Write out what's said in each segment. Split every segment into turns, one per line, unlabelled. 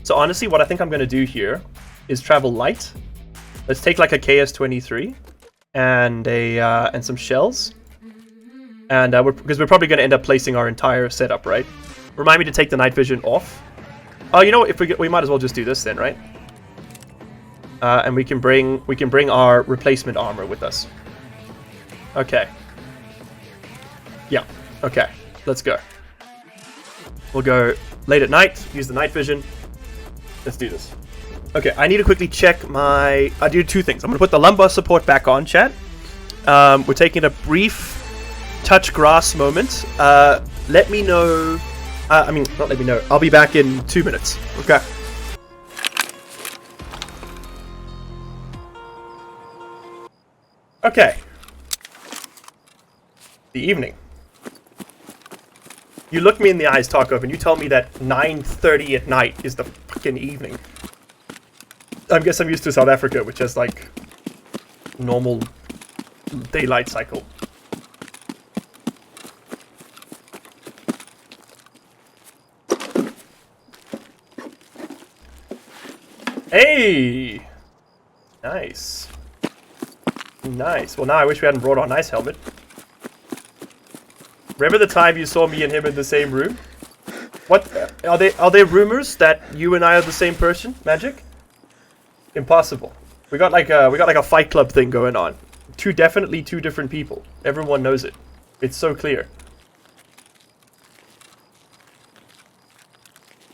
So honestly, what I think I'm going to do here is travel light. Let's take like a KS-23 and and some shells. And because we're probably going to end up placing our entire setup, right? Remind me to take the night vision off. Oh, you know what? If we might as well just do this then, right? And we can bring our replacement armor with us. Okay. Yeah. Okay. Let's go. We'll go late at night. Use the night vision. Let's do this. Okay. I need to quickly check my. I do two things. I'm gonna put the lumbar support back on, chat. We're taking a brief touch grass moment. Let me know. I mean, not let me know. I'll be back in 2 minutes. Okay. Okay. The evening. You look me in the eyes, Tarkov, and you tell me that 9:30 at night is the fucking evening. I guess I'm used to South Africa, which has like normal daylight cycle. Hey! Nice. Nice. Well, now I wish we hadn't brought our nice helmet. Remember the time you saw me and him in the same room? What? Are there rumors that you and I are the same person, Magick? Impossible. We got like a Fight Club thing going on. Definitely two different people. Everyone knows it. It's so clear.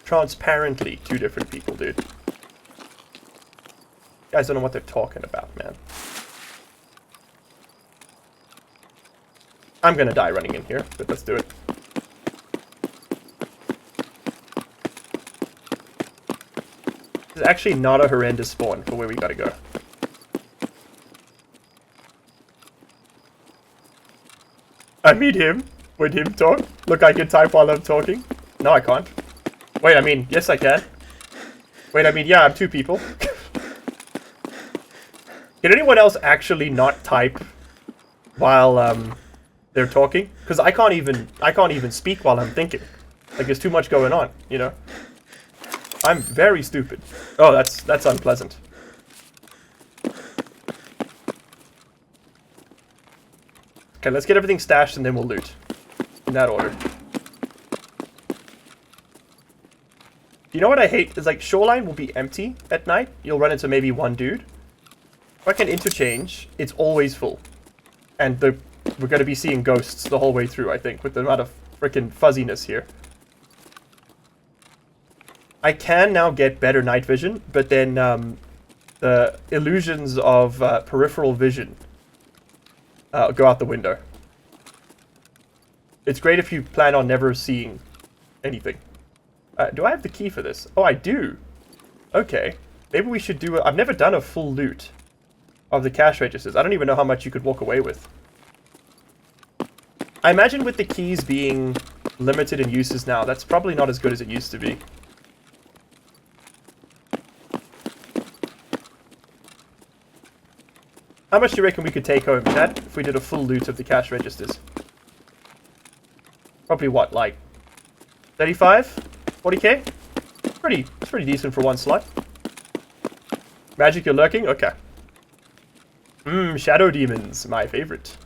Transparently two different people, dude. You guys don't know what they're talking about, man. I'm gonna die running in here, but let's do it. It's actually not a horrendous spawn for where we gotta go. I meet him. Would him talk? Look, I can type while I'm talking. No, I can't. Wait, I mean, yes I can. Wait, I mean, yeah, I'm two people. Can anyone else actually not type while they're talking? Because I can't even speak while I'm thinking. Like there's too much going on, you know. I'm very stupid. Oh, that's unpleasant. Okay, let's get everything stashed and then we'll loot. In that order. You know what I hate is like shoreline will be empty at night. You'll run into maybe one dude. If I can interchange, it's always full. And we're going to be seeing ghosts the whole way through, I think, with the amount of freaking fuzziness here. I can now get better night vision, but then the illusions of peripheral vision go out the window. It's great if you plan on never seeing anything. Do I have the key for this? Oh, I do. Okay. Maybe we should do I've never done a full loot of the cash registers. I don't even know how much you could walk away with. I imagine with the keys being limited in uses now, that's probably not as good as it used to be. How much do you reckon we could take home, Chad, if we did a full loot of the cash registers? Probably what, like 35? 40k? It's pretty decent for one slot. Magick, you're lurking? Okay. Shadow Demons, my favorite.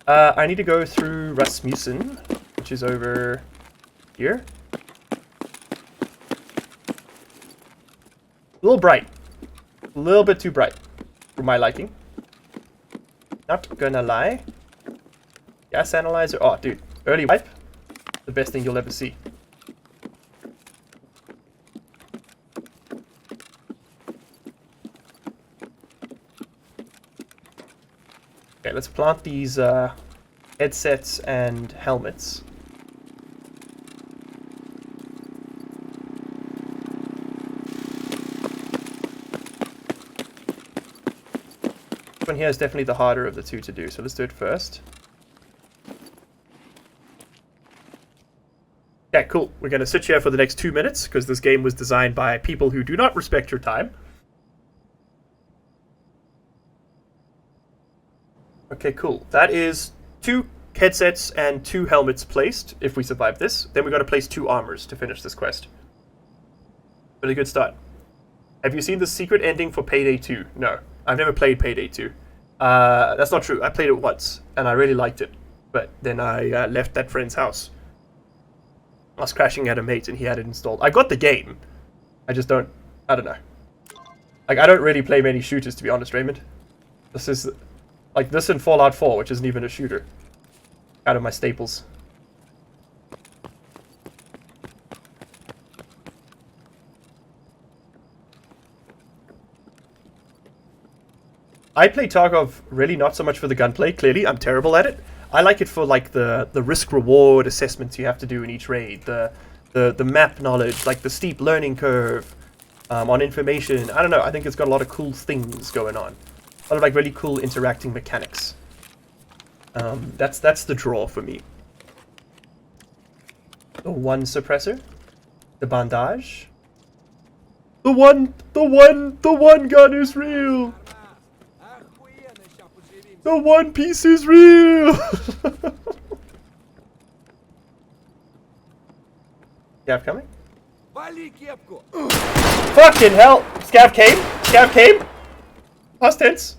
I need to go through Rasmussen, which is over here. A little bright. A little bit too bright for my liking. Not gonna lie. Gas analyzer. Oh, dude. Early wipe. The best thing you'll ever see. Okay, let's plant these headsets and helmets. This one here is definitely the harder of the two to do, so let's do it first. Yeah, cool. We're going to sit here for the next 2 minutes, because this game was designed by people who do not respect your time. Okay, cool. That is 2 headsets and 2 helmets placed, if we survive this. Then we've got to place 2 armors to finish this quest. But a good start. Have you seen the secret ending for Payday 2? No. I've never played Payday 2. That's not true. I played it once, and I really liked it. But then I left that friend's house. I was crashing at a mate, and he had it installed. I got the game. I just don't... I don't know. Like, I don't really play many shooters, to be honest, Raymond. This is... Like, this and Fallout 4, which isn't even a shooter. Out of my staples. I play Tarkov really not so much for the gunplay, clearly. I'm terrible at it. I like it for, like, the risk-reward assessments you have to do in each raid. The map knowledge, like the steep learning curve on information. I don't know, I think it's got a lot of cool things going on. A lot of, like, really cool interacting mechanics. That's the draw for me. The one suppressor. The bandage. The one gun is real! The one piece is real! Scav coming? Fucking hell! Scav came! Scav came! Past tense.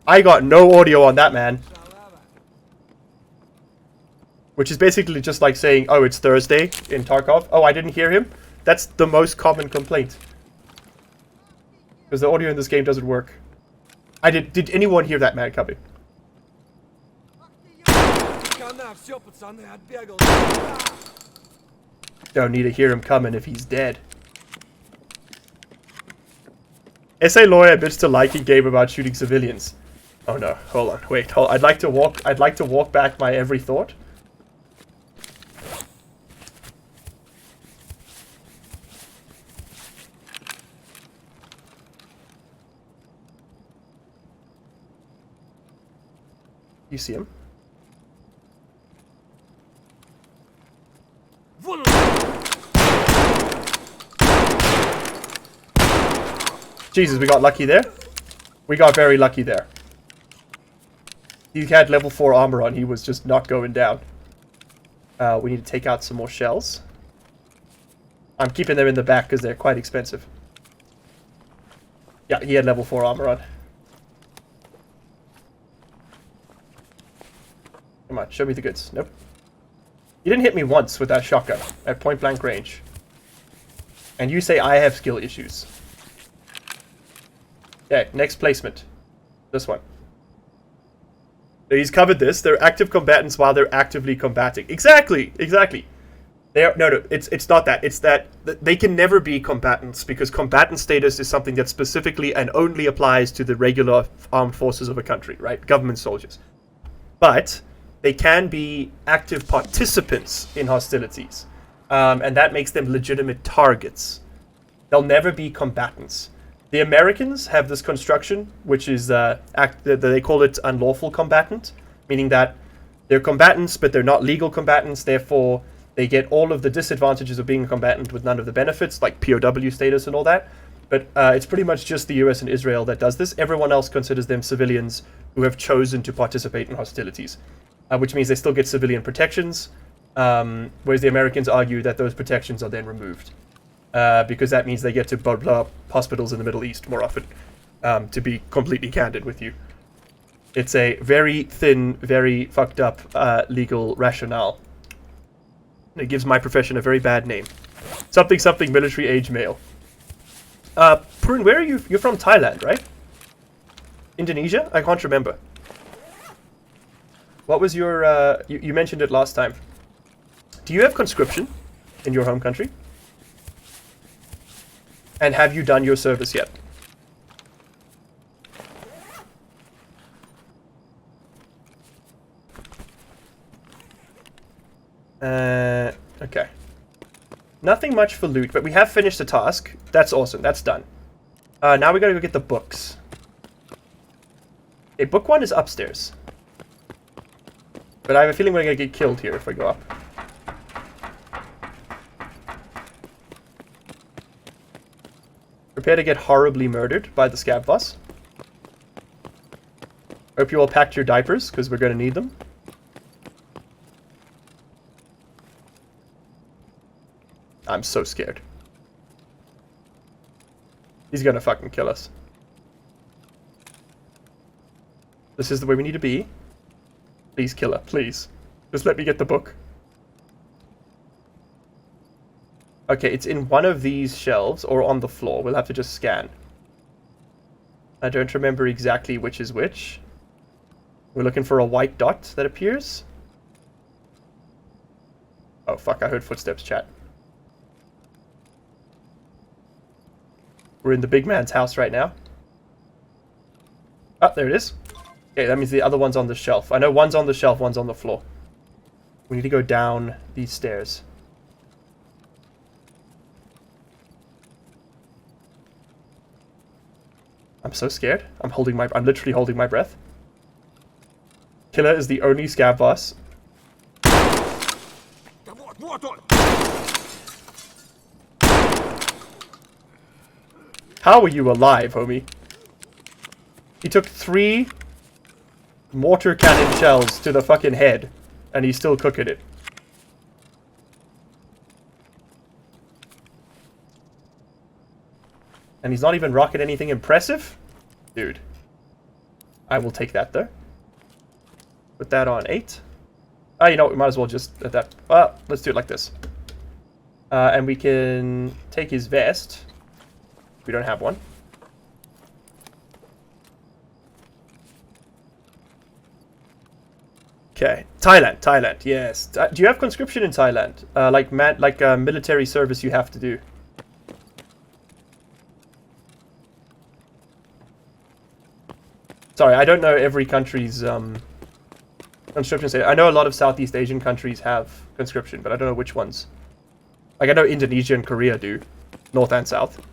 I got no audio on that, man. Which is basically just like saying, oh, it's Thursday in Tarkov. Oh, I didn't hear him? That's the most common complaint. Because the audio in this game doesn't work. Did anyone hear that man coming? Don't need to hear him coming if he's dead. SA Lawyer admits to liking game about shooting civilians. Oh no, hold on, wait, hold on. I'd like to walk back my every thought. You see him? Jesus, we got lucky there. We got very lucky there. He had level 4 armor on. He was just not going down. We need to take out some more shells. I'm keeping them in the back because they're quite expensive. Yeah, he had level 4 armor on. Come on, show me the goods. Nope. You didn't hit me once with that shotgun at point blank range. And you say I have skill issues. Okay, next placement. This one. So he's covered this. They're active combatants while they're actively combating. Exactly! Exactly. They are, no, it's not that. It's that they can never be combatants because combatant status is something that specifically and only applies to the regular armed forces of a country, right? Government soldiers. But they can be active participants in hostilities. And that makes them legitimate targets. They'll never be combatants. The Americans have this construction, which is, they call it unlawful combatant, meaning that they're combatants, but they're not legal combatants, therefore they get all of the disadvantages of being a combatant with none of the benefits, like POW status and all that. But it's pretty much just the US and Israel that does this. Everyone else considers them civilians who have chosen to participate in hostilities, which means they still get civilian protections, whereas the Americans argue that those protections are then removed. Because that means they get to blow up hospitals in the Middle East more often, to be completely candid with you. It's a very thin, very fucked up legal rationale. It gives my profession a very bad name. Something something military age male. Prune, where are you? You're from Thailand, right? Indonesia? I can't remember. What was your, you mentioned it last time. Do you have conscription in your home country? And have you done your service yet? Okay. Nothing much for loot, but we have finished the task. That's awesome. That's done. Now we gotta go get the books. Okay, book 1 is upstairs. But I have a feeling we're gonna get killed here if I go up. Prepare to get horribly murdered by the scab boss. Hope you all packed your diapers, because we're gonna need them. I'm so scared. He's gonna fucking kill us. This is the way we need to be. Please, killer, please. Just let me get the book. Okay, it's in one of these shelves or on the floor. We'll have to just scan. I don't remember exactly which is which. We're looking for a white dot that appears. Oh, fuck, I heard footsteps, chat. We're in the big man's house right now. Oh, there it is. Okay, that means the other one's on the shelf. I know one's on the shelf, one's on the floor. We need to go down these stairs. I'm so scared. I'm literally holding my breath. Killer is the only scav boss. How are you alive, homie? He took 3 mortar cannon shells to the fucking head, and he's still cooking it. And he's not even rocking anything impressive? Dude. I will take that, though. Put that on 8. Oh, you know what? We might as well just let that... let's do it like this. And we can take his vest. We don't have one. Okay. Thailand, yes. Do you have conscription in Thailand? Like military service you have to do. Sorry, I don't know every country's conscription state. I know a lot of Southeast Asian countries have conscription, but I don't know which ones. Like, I know Indonesia and Korea do, North and South.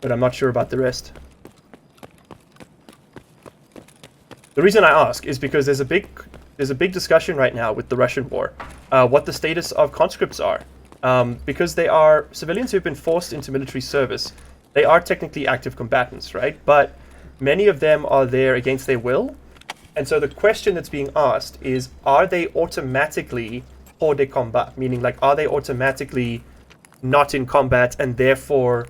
But I'm not sure about the rest. The reason I ask is because there's a big discussion right now with the Russian war, what the status of conscripts are. Because they are civilians who've been forced into military service. They are technically active combatants, right? But many of them are there against their will. And so the question that's being asked is, are they automatically hors de combat? Meaning, like, are they automatically not in combat and therefore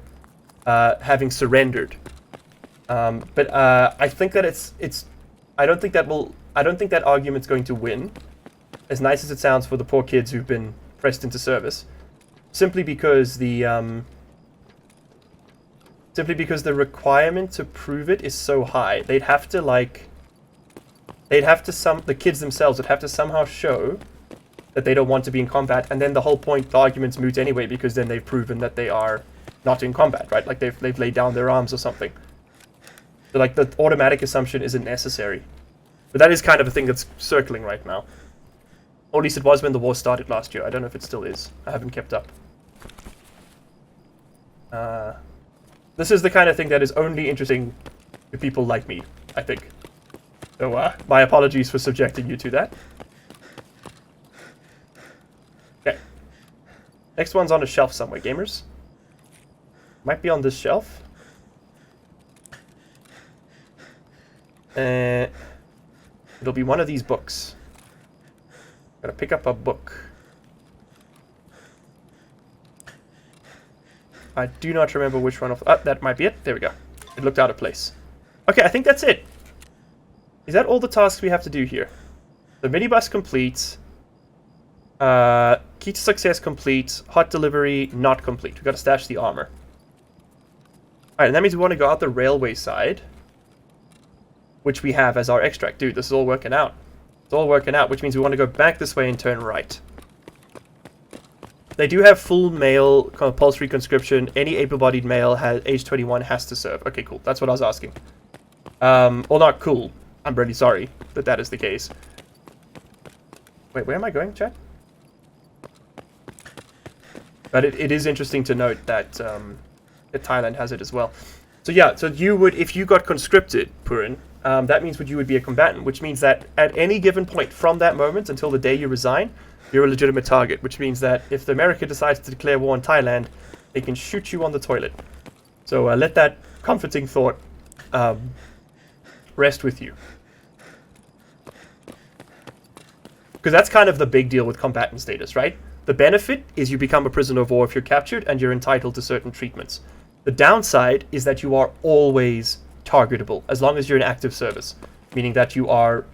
having surrendered? But I think that I don't think that argument's going to win, as nice as it sounds for the poor kids who've been pressed into service, simply because the requirement to prove it is so high. The kids themselves would have to somehow show that they don't want to be in combat, and then the whole point, the argument's moot anyway, because then they've proven that they are not in combat, right? Like they've laid down their arms or something. So, like, the automatic assumption isn't necessary. But that is kind of a thing that's circling right now. Or at least it was when the war started last year. I don't know if it still is. I haven't kept up. This is the kind of thing that is only interesting to people like me, I think. So, my apologies for subjecting you to that. Okay. Next one's on a shelf somewhere, gamers. Might be on this shelf. It'll be one of these books. Gotta pick up a book. I do not remember which one of... that might be it. There we go. It looked out of place. Okay, I think that's it. Is that all the tasks we have to do here? The minibus complete. Key to success complete. Hot delivery not complete. We've got to stash the armor. Alright, and that means we want to go out the railway side, which we have as our extract. Dude, this is all working out. It's all working out, which means we want to go back this way and turn right. They do have full male compulsory conscription. Any able-bodied male age 21 has to serve. Okay, cool. That's what I was asking. Well, not cool. I'm really sorry that that is the case. Wait, where am I going, chat? But it is interesting to note that, that Thailand has it as well. So yeah, so you would, if you got conscripted, Purin, that means you would be a combatant, which means that at any given point from that moment until the day you resign, you're a legitimate target, which means that if America decides to declare war on Thailand, they can shoot you on the toilet. So let that comforting thought rest with you. Because that's kind of the big deal with combatant status, right? The benefit is you become a prisoner of war if you're captured, and you're entitled to certain treatments. The downside is that you are always targetable, as long as you're in active service, meaning that you are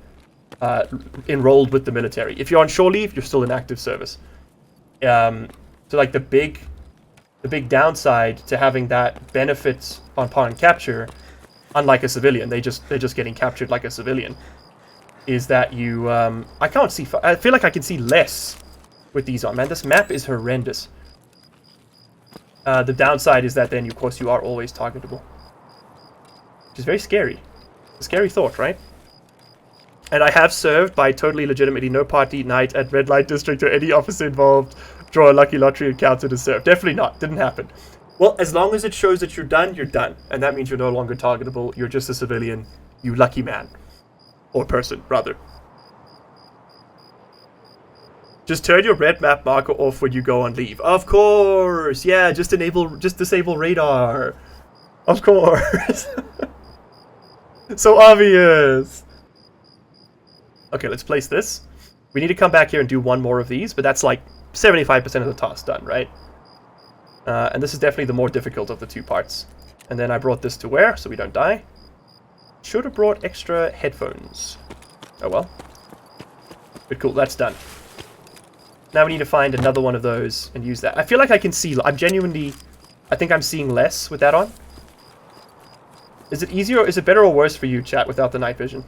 enrolled with the military. If you're on shore leave, you're still in active service. So like the big downside to having that benefit upon capture, unlike a civilian, they're just getting captured like a civilian, is that you I can't see. I feel like I can see less with these on. Man, this map is horrendous. The downside is that then, of course, you are always targetable, which is very scary. A scary thought, right? And I have served by totally legitimately no party night at Red Light District or any officer involved. Draw a lucky lottery encounter to serve. Definitely not. Didn't happen. Well, as long as it shows that you're done, you're done. And that means you're no longer targetable. You're just a civilian. You lucky man. Or person, rather. Just turn your red map marker off when you go on leave. Of course! Yeah, just disable radar. Of course. So obvious. Okay, let's place this. We need to come back here and do one more of these, but that's like 75% of the task done, right? And this is definitely the more difficult of the two parts. And then I brought this to wear, so we don't die. Should have brought extra headphones. Oh well. But cool, that's done. Now we need to find another one of those and use that. I feel like I can see... I think I'm seeing less with that on. Is it easier, or is it better or worse for you, chat, without the night vision?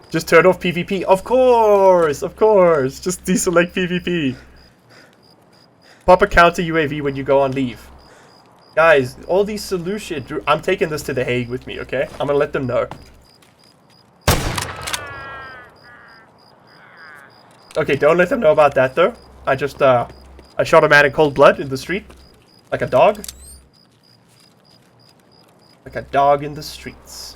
Just turn off PvP. Of course! Of course! Just deselect PvP. Pop a counter UAV when you go on leave. Guys, all these solutions... I'm taking this to The Hague with me, okay? I'm gonna let them know. Okay, don't let them know about that, though. I shot a man in cold blood in the street. Like a dog. Like a dog in the streets.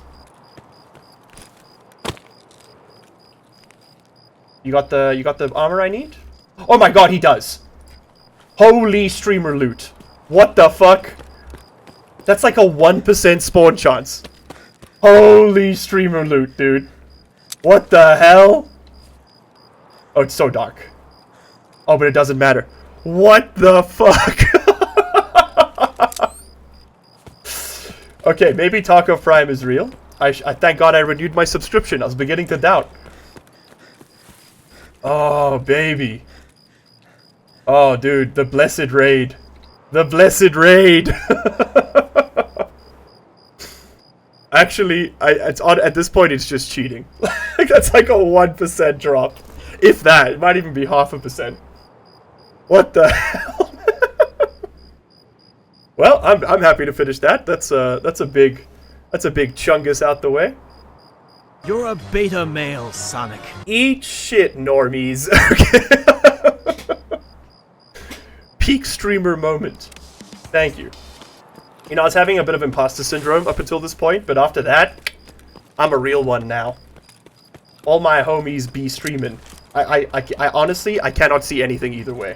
You got the armor I need? Oh my god, he does! Holy streamer loot. What the fuck? That's like a 1% spawn chance. Holy streamer loot, dude. What the hell? Oh, it's so dark. Oh, but it doesn't matter. What the fuck? Okay, maybe Tarkov Prime is real. I thank God I renewed my subscription. I was beginning to doubt. Oh, baby. Oh, dude, the blessed raid. The blessed raid. Actually, at this point, it's just cheating. That's like a 1% drop. If that, it might even be 0.5%. What the hell? Well, I'm happy to finish that. That's a big chungus out the way.
You're a beta male, Sonic.
Eat shit, normies. Okay. Peak streamer moment. Thank you. You know, I was having a bit of imposter syndrome up until this point, but after that, I'm a real one now. All my homies be streaming. I honestly, I cannot see anything either way.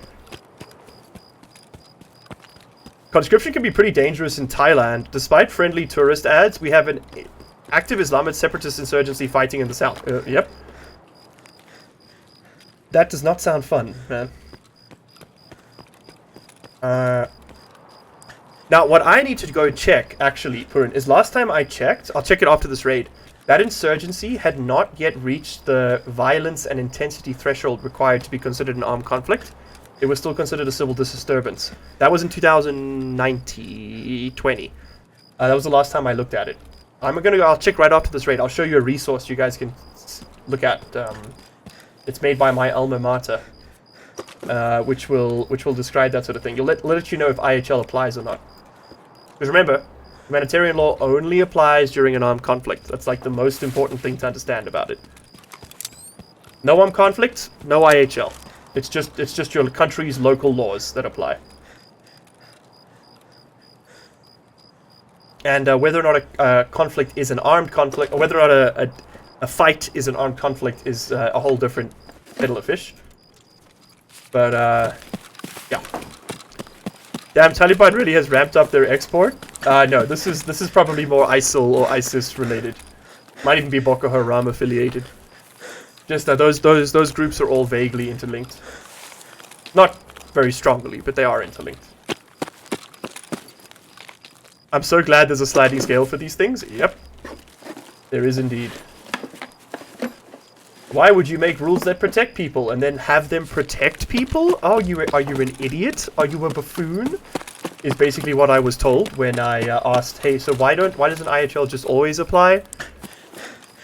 Conscription can be pretty dangerous in Thailand. Despite friendly tourist ads, we have an active Islamist separatist insurgency fighting in the south. Yep. That does not sound fun, man. Now, what I need to go check, actually, Purin, is last time I checked, I'll check it after this raid, that insurgency had not yet reached the violence and intensity threshold required to be considered an armed conflict. It was still considered a civil disturbance. That was in 2020. That was the last time I looked at it. I'll check right after this raid. I'll show you a resource you guys can look at. It's made by my alma mater, which will describe that sort of thing. You'll let you know if IHL applies or not. Because remember, humanitarian law only applies during an armed conflict. That's like the most important thing to understand about it. No armed conflict, no IHL. It's just your country's local laws that apply. And whether or not a conflict is an armed conflict, or whether or not a fight is an armed conflict is a whole different kettle of fish. But, yeah. Damn, Taliban really has ramped up their export. No, this is probably more ISIL or ISIS related. Might even be Boko Haram affiliated. Just that those groups are all vaguely interlinked. Not very strongly, but they are interlinked. I'm so glad there's a sliding scale for these things. Yep. There is indeed. Why would you make rules that protect people and then have them protect people? Oh, are you an idiot? Are you a buffoon? Is basically what I was told when I asked, hey, so why doesn't IHL just always apply?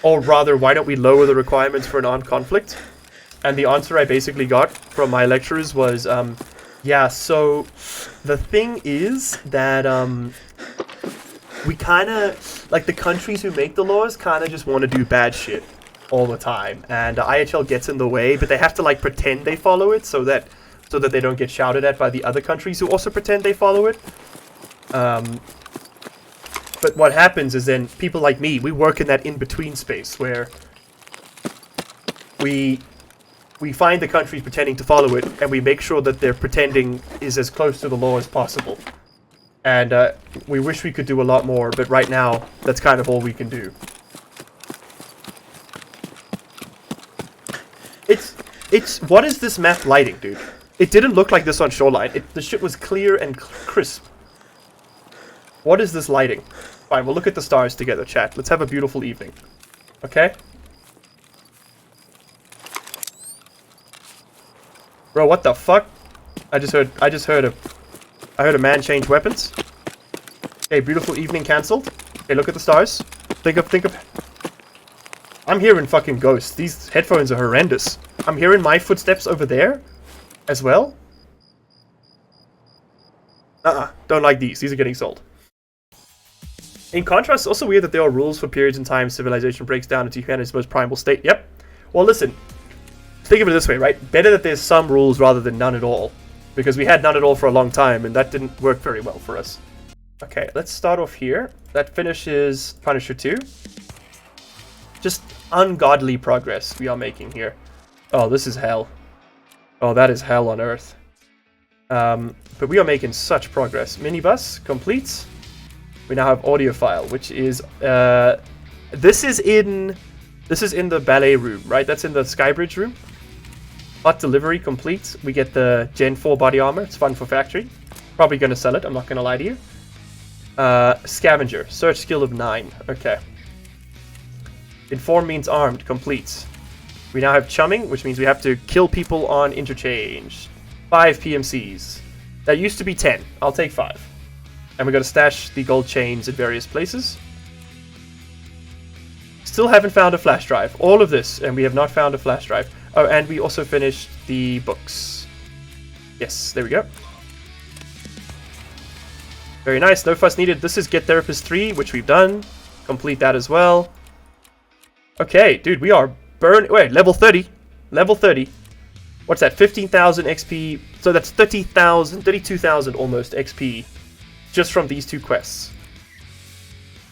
Or rather, why don't we lower the requirements for an armed conflict? And the answer I basically got from my lecturers was, yeah, so the thing is that we kind of, like the countries who make the laws kind of just want to do bad shit all the time. And IHL gets in the way, but they have to like pretend they follow it so that they don't get shouted at by the other countries who also pretend they follow it. But what happens is then people like me, we work in that in-between space where we find the countries pretending to follow it, and we make sure that their pretending is as close to the law as possible. And we wish we could do a lot more, but right now, that's kind of all we can do. What is this map lighting, dude? It didn't look like this on Shoreline. The shit was clear and crisp. What is this lighting? Fine, we'll look at the stars together, chat. Let's have a beautiful evening. Okay? Bro, what the fuck? I heard a man change weapons. Okay, beautiful evening cancelled. Okay, look at the stars. Think of... I'm hearing fucking ghosts. These headphones are horrendous. I'm hearing my footsteps over there as well. Don't like these. These are getting sold. In contrast, it's also weird that there are rules for periods in time civilization breaks down into humanity's most primal state. Yep. Well, listen. Think of it this way, right? Better that there's some rules rather than none at all. Because we had none at all for a long time, and that didn't work very well for us. Okay, let's start off here. That finishes Punisher 2. Just ungodly progress we are making here. Oh, this is hell. Oh, that is hell on earth. But we are making such progress. Minibus complete. We now have audiophile, which is this is in the ballet room, right? That's in the Skybridge room. Hot delivery complete. We get the Gen 4 body armor. It's fun for factory. Probably gonna sell it, I'm not gonna lie to you. Scavenger. Search skill of 9. Okay. Inform means armed. Complete. We now have chumming, which means we have to kill people on interchange. 5 PMCs. That used to be 10. I'll take 5. And we gotta stash the gold chains at various places. Still haven't found a flash drive. All of this, and we have not found a flash drive. Oh, and we also finished the books. Yes, there we go. Very nice, no fuss needed. This is Get Therapist 3, which we've done. Complete that as well. Okay, dude, we are wait, level 30. Level 30. What's that? 15,000 XP. So that's 30,000, 32,000 almost XP. Just from these 2 quests.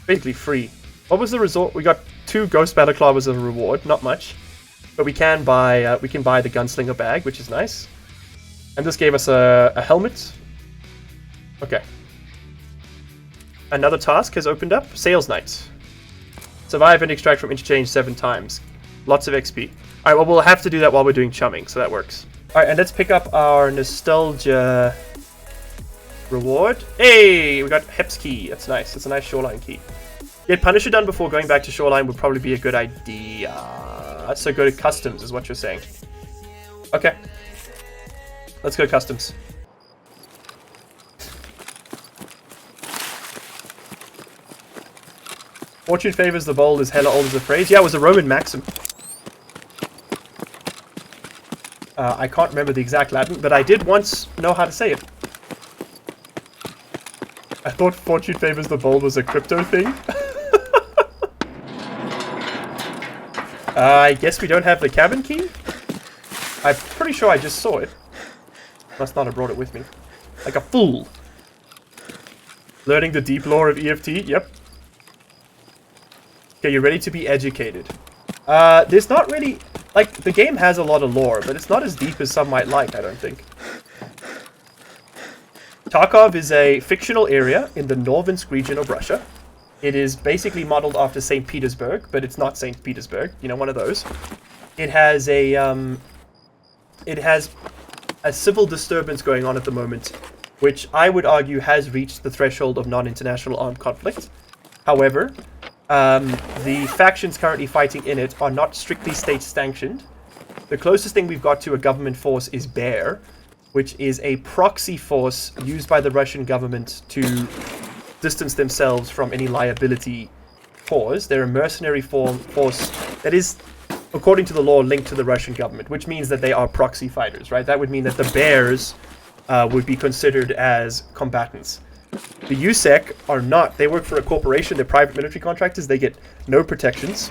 Basically free. What was the result? We got 2 Ghost Balaclavas as a reward. Not much. But we can buy the Gunslinger bag, which is nice. And this gave us a helmet. Okay. Another task has opened up. Sales Night. Survive and extract from interchange 7 times. Lots of XP. Alright, well, we'll have to do that while we're doing chumming, so that works. Alright, and let's pick up our Nostalgia reward. Hey, we got Hep's key. That's nice. That's a nice Shoreline key. Get Punisher done before going back to Shoreline would probably be a good idea. So go to Customs is what you're saying. Okay. Let's go Customs. Fortune favors the bold is hella old as a phrase. Yeah, it was a Roman maxim. I can't remember the exact Latin, but I did once know how to say it. I thought Fortune favors the bold was a crypto thing. I guess we don't have the cabin key? I'm pretty sure I just saw it. Must not have brought it with me. Like a fool. Learning the deep lore of EFT? Yep. Okay, you're ready to be educated. There's not really... Like, the game has a lot of lore, but it's not as deep as some might like, I don't think. Tarkov is a fictional area in the Norvinsk region of Russia. It is basically modeled after St. Petersburg, but it's not St. Petersburg. You know, one of those. It has a civil disturbance going on at the moment, which I would argue has reached the threshold of non-international armed conflict. However, the factions currently fighting in it are not strictly state-sanctioned. The closest thing we've got to a government force is BEAR, which is a proxy force used by the Russian government to distance themselves from any liability cause. They're a mercenary force that is, according to the law, linked to the Russian government, which means that they are proxy fighters, right? That would mean that the Bears would be considered as combatants. The USEC are not. They work for a corporation. They're private military contractors. They get no protections.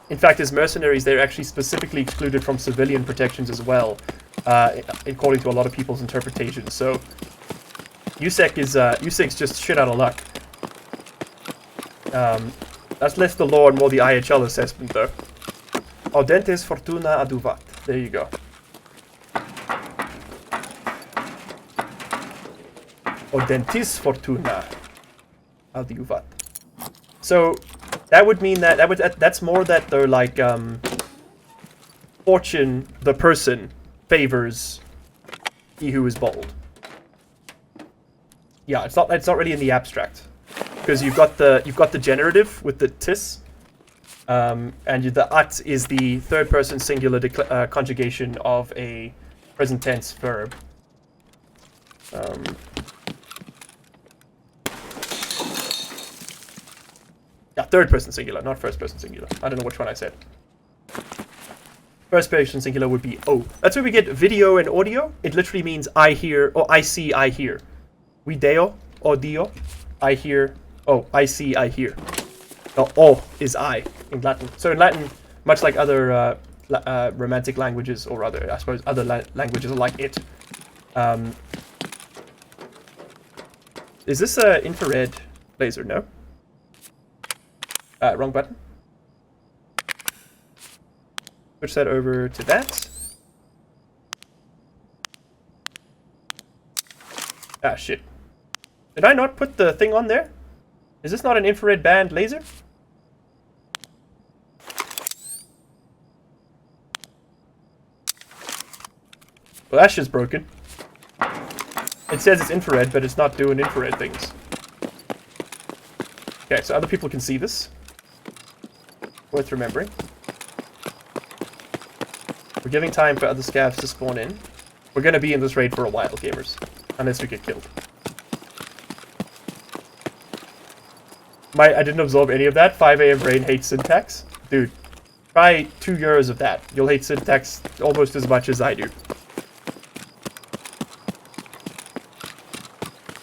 In fact, as mercenaries, they're actually specifically excluded from civilian protections as well, according to a lot of people's interpretations. So USEC's just shit out of luck. That's less the law and more the IHL assessment, though. Audentes fortuna aduvat. There you go. Audentis fortuna aduvat. So that would mean that's more that they're like fortune, the person, favors he who is bold. Yeah, it's not really in the abstract, because you've got the generative with the tis, and the at is the third person singular conjugation of a present tense verb. Yeah, third person singular, not first person singular. I don't know which one I said. First person singular would be O. That's where we get video and audio. It literally means I hear, or I see, I hear. Video, audio, I hear, oh, I see, I hear. O is I in Latin. So in Latin, much like other romantic languages, or other, I suppose, other languages like it. Is this an infrared laser? No. Wrong button. Switch that over to that. Ah, shit. Did I not put the thing on there? Is this not an infrared band laser? Well, that's just broken. It says it's infrared, but it's not doing infrared things. Okay, so other people can see this. Worth remembering. We're giving time for other scavs to spawn in. We're going to be in this raid for a while, gamers. Unless we get killed. I didn't absorb any of that. 5 AM brain hates syntax. Dude, try 2 years of that. You'll hate syntax almost as much as I do.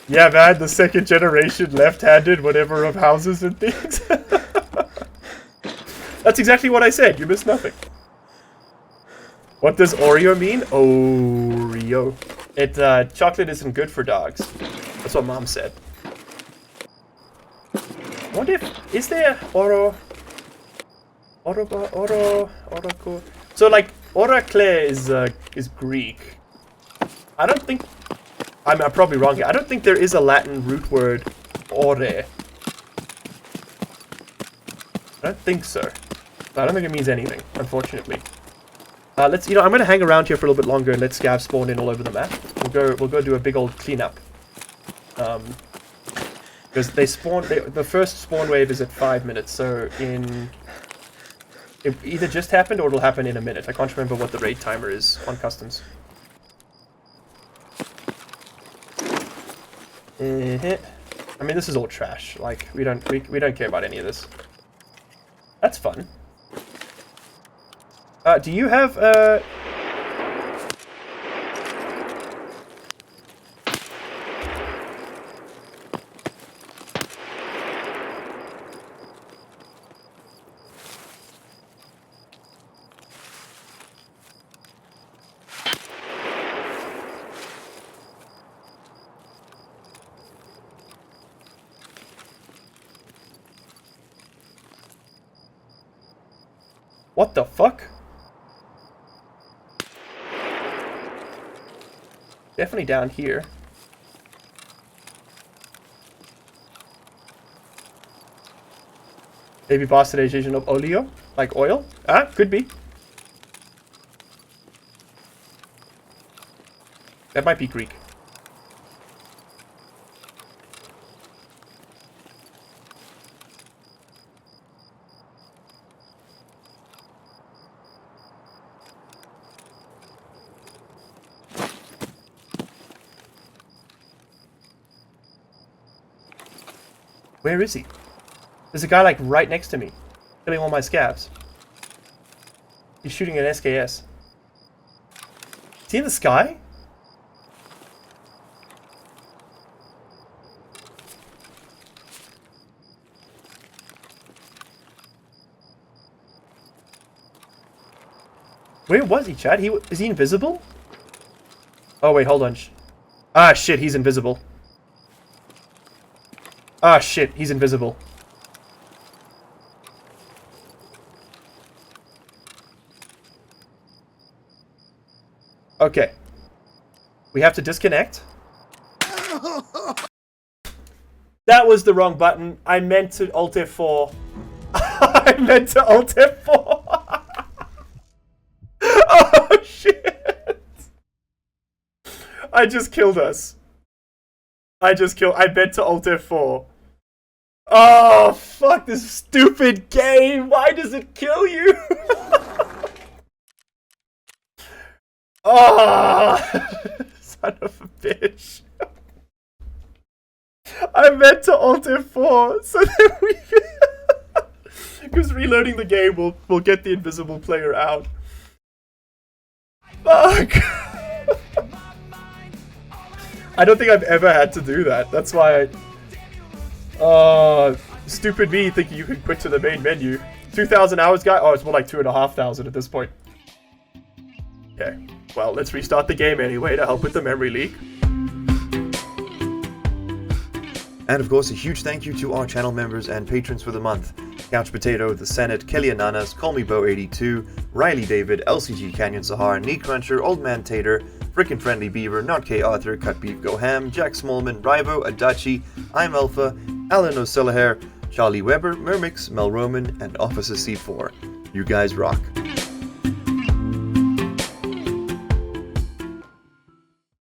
Yeah, man, the second generation left-handed whatever of houses and things. That's exactly what I said. You missed nothing. What does Oreo mean? Oreo. Chocolate isn't good for dogs. That's what Mom said. I wonder if, is there Oro? Oracle. So like, Oracle is Greek. I don't think, I'm probably wrong here. I don't think there is a Latin root word, ore. I don't think so. I don't think it means anything, unfortunately. I'm going to hang around here for a little bit longer and let scavs spawn in all over the map. We'll go do a big old cleanup. Because the first spawn wave is at 5 minutes, so it either just happened or it'll happen in a minute. I can't remember what the raid timer is on customs. I mean, this is all trash. Like, we don't care about any of this. That's fun. Do you have what the fuck? Definitely down here. Maybe bastardization of oleo? Like oil? Ah, could be. That might be Greek. Where is he? There's a guy like right next to me, killing all my scabs. He's shooting an SKS. Is he in the sky? Where was he, Chad? Is he invisible? Oh wait, hold on. Ah shit, he's invisible. Ah shit, he's invisible. Okay. We have to disconnect. That was the wrong button. I meant to Alt F4. I meant to Alt F4. Oh shit. I just killed us. I meant to Alt F4. Oh, fuck this stupid game. Why does it kill you? Oh, son of a bitch. I meant to Alt F4 so that we because reloading the game will get the invisible player out. Fuck. I don't think I've ever had to do that. That's why stupid me thinking you can quit to the main menu. 2,000 hours, guy? Oh, it's more like 2,500 at this point. Okay. Well, let's restart the game anyway to help with the memory leak.
And of course, a huge thank you to our channel members and patrons for the month. Couch Potato, The Senate, Kelly Ananas, Call Me Bo 82, Riley David, LCG Canyon Sahar, Knee Cruncher, Old Man Tater, Frickin' Friendly Beaver, Not K Arthur, Cut Beef Go Ham, Jack Smallman, Rivo, Adachi, I'm Alpha, Alan O'Sulliher, Charlie Weber, Mermix, Mel Roman, and Officer C4. You guys rock.